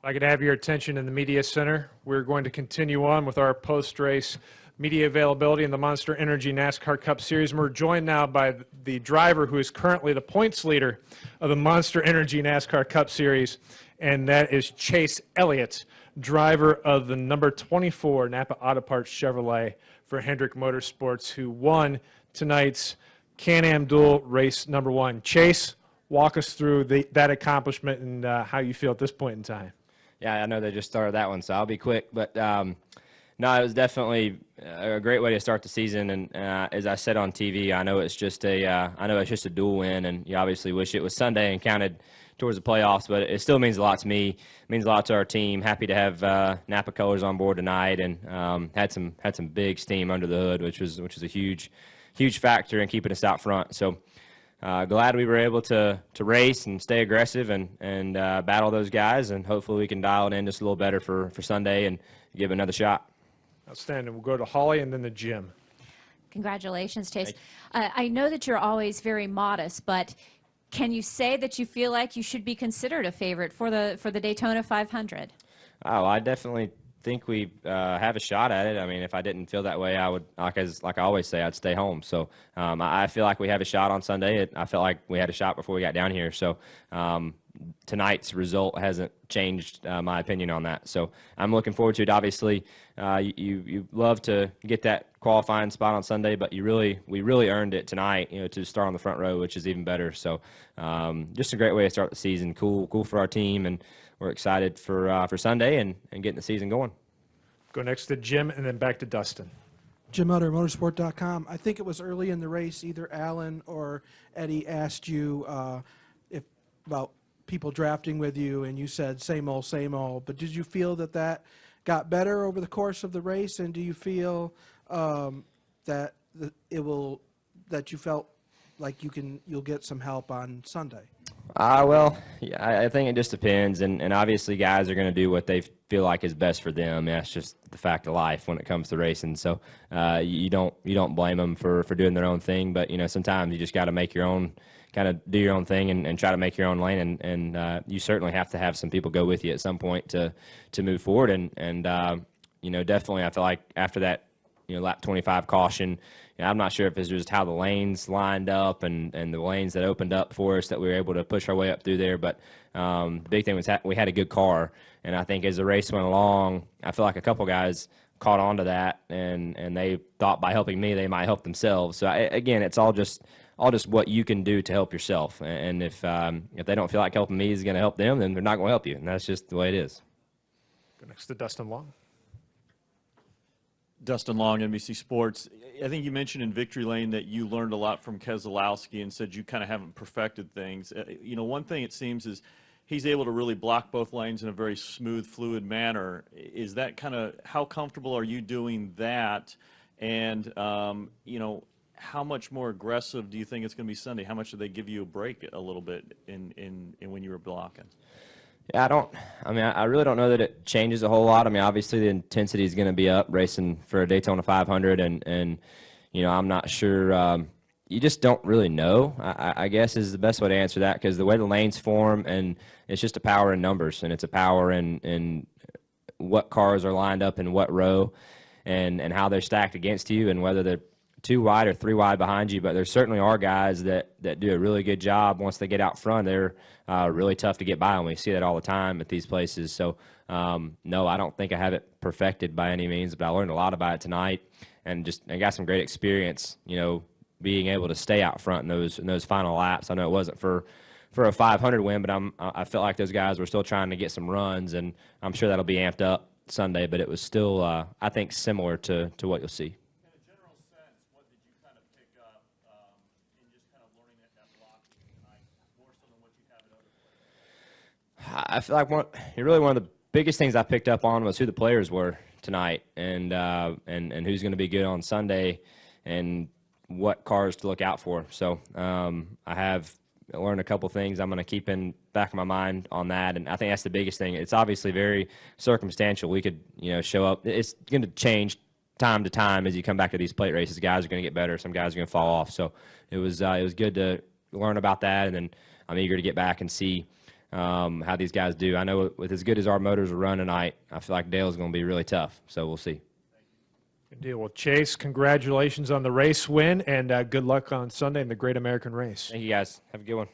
I could have your attention in the media center. We're going to continue on with our post-race media availability in the Monster Energy NASCAR Cup Series. And we're joined now by the driver who is currently the points leader of the Monster Energy NASCAR Cup Series, and that is Chase Elliott, driver of the number 24 Napa Auto Parts Chevrolet for Hendrick Motorsports, who won tonight's Can-Am Duel race number 1. Chase, walk us through that accomplishment and how you feel at this point in time. Yeah, I know they just started that one, so I'll be quick. But, no, it was definitely a great way to start the season. And as I said on TV, I know it's just a dual win, and you obviously wish it was Sunday and counted towards the playoffs. But it still means a lot to me. It means a lot to our team. Happy to have Napa colors on board tonight, and had some big steam under the hood, which was a huge factor in keeping us out front. So. Glad we were able to race and stay aggressive and battle those guys, and hopefully we can dial it in just a little better for Sunday and give it another shot. Outstanding. We'll go to Holly and then the Jim. Congratulations, Chase. I know that you're always very modest, but can you say that you feel like you should be considered a favorite for the Daytona 500? Oh, I definitely think we have a shot at it. I mean, if I didn't feel that way, I would, like I always say, I'd stay home. So I feel like we have a shot on Sunday. I felt like we had a shot before we got down here. So tonight's result hasn't changed my opinion on that. So I'm looking forward to it. Obviously, you love to get that qualifying spot on Sunday, but we really earned it tonight, to start on the front row, which is even better. So just a great way to start the season. Cool for our team, and we're excited for Sunday and getting the season going. Go next to Jim and then back to Dustin. Jim Utter, motorsport.com. I think it was early in the race, either Alan or Eddie asked you about people drafting with you, and you said same old, same old. But did you feel that got better over the course of the race, and do you feel that you felt like you'll get some help on Sunday? Well, yeah, I think it just depends, and obviously guys are going to do what they feel like is best for them. That's just the fact of life when it comes to racing. So you don't blame them for doing their own thing, but sometimes you just got to make your own, kind of do your own thing and try to make your own lane, and you certainly have to have some people go with you at some point to move forward, and definitely I feel like after that lap 25 caution, I'm not sure if it's just how the lanes lined up and the lanes that opened up for us that we were able to push our way up through there. But the big thing was we had a good car. And I think as the race went along, I feel like a couple guys caught on to that, and they thought by helping me, they might help themselves. So, again, it's all just what you can do to help yourself. And if they don't feel like helping me is going to help them, then they're not going to help you. And that's just the way it is. Go next to Dustin Long. Dustin Long, NBC Sports. I think you mentioned in Victory Lane that you learned a lot from Keselowski and said you kind of haven't perfected things. One thing it seems is he's able to really block both lanes in a very smooth, fluid manner. Is that kind of, how comfortable are you doing that? And, how much more aggressive do you think it's going to be Sunday? How much do they give you a break a little bit in when you were blocking? Yeah, I really don't know that it changes a whole lot. I mean, obviously the intensity is going to be up racing for a Daytona 500, and I'm not sure. You just don't really know, I guess, is the best way to answer that, because the way the lanes form, and it's just a power in numbers, and it's a power in what cars are lined up in what row, and how they're stacked against you, and whether they're 2 wide or 3 wide behind you. But there certainly are guys that do a really good job once they get out front. They're really tough to get by, and we see that all the time at these places. So, no, I don't think I have it perfected by any means, but I learned a lot about it tonight, and I got some great experience, being able to stay out front in those final laps. I know it wasn't for a 500 win, but I felt like those guys were still trying to get some runs, and I'm sure that'll be amped up Sunday, but it was still, I think, similar to what you'll see. I feel like one of the biggest things I picked up on was who the players were tonight, and who's going to be good on Sunday, and what cars to look out for. So I have learned a couple things I'm going to keep in back of my mind on that, and I think that's the biggest thing. It's obviously very circumstantial. We could show up. It's going to change time to time as you come back to these plate races. Guys are going to get better. Some guys are going to fall off. So it was good to learn about that, and then I'm eager to get back and see how these guys do. I know with as good as our motors are run tonight, I feel like Dale's going to be really tough. So we'll see. Good deal. Well, Chase, congratulations on the race win, and good luck on Sunday in the Great American Race. Thank you, guys. Have a good one.